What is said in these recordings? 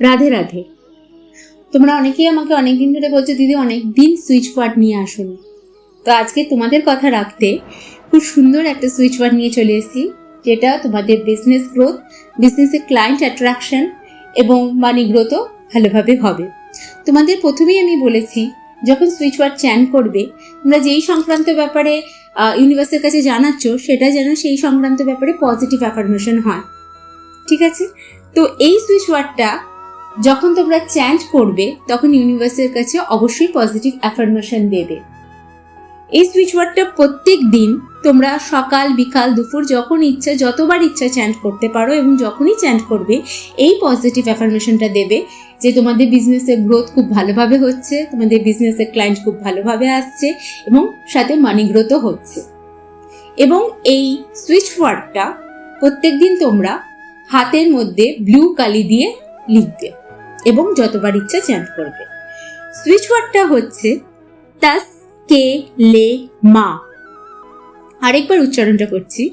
রাধে রাধে। তোমরা অনেকেই আমাকে অনেকদিন ধরে বলছো দিদি অনেকদিন সুইচ ওয়ার্ড নিয়ে আসুন। তো আজকে তোমাদের কথা রাখতে খুব সুন্দর একটা সুইচ ওয়ার্ড নিয়ে চলে এসেছি, যেটা তোমাদের বিজনেস গ্রোথ, বিজনেসের ক্লায়েন্ট অ্যাট্রাকশন এবং মানি গ্রোথও ভালোভাবে হবে। তোমাদের প্রথমেই আমি বলেছি, যখন সুইচ ওয়ার্ড চ্যান করবে, তোমরা যেই সংক্রান্ত ব্যাপারে ইউনিভার্সের কাছে জানাচ্ছ সেটা যেন সেই সংক্রান্ত ব্যাপারে পজিটিভ অ্যাফার্মেশন হয়। ঠিক আছে? তো এই সুইচ ওয়ার্ডটা যখন তোমরা চ্যান্ট করবে তখন ইউনিভার্সের কাছে অবশ্যই পজিটিভ অ্যাফার্মেশন দেবে। এই সুইচ ওয়ার্ডটা প্রত্যেক দিন তোমরা সকাল, বিকাল, দুপুর যখন ইচ্ছা, যতবার ইচ্ছা চ্যান্ট করতে পারো, এবং যখনই চ্যান্ট করবে এই পজিটিভ অ্যাফার্মেশনটা দেবে যে তোমাদের বিজনেসের গ্রোথ খুব ভালোভাবে হচ্ছে, তোমাদের বিজনেসের ক্লায়েন্ট খুব ভালোভাবে আসছে এবং সাথে মানি গ্রোথও হচ্ছে। এবং এই সুইচ ওয়ার্ডটা প্রত্যেক দিন তোমরা হাতের মধ্যে ব্লু কালি দিয়ে লিখবে এবং যতবার ইচ্ছা চ্যান্ট করবে। সুইচ ওয়ার্ডটা হচ্ছে তাস কে লে মা। আরেকবার উচ্চারণটা করছি,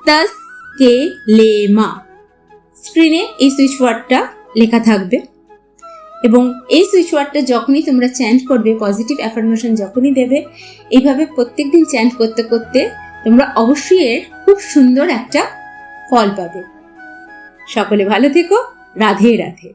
তাস কে লে মা। স্ক্রিনে এই সুইচ ওয়ার্ডটা লেখা থাকবে এবং এই সুইচ ওয়ার্ডটা যখনই তোমরা চ্যান্ট করবে, পজিটিভ অ্যাফার্মেশন যখনই দেবে, এইভাবে প্রত্যেকদিন চ্যান্ট করতে করতে তোমরা অবশ্যই এর খুব সুন্দর একটা ফল পাবে। সকলে ভালো থেকো। রাধে রাধে।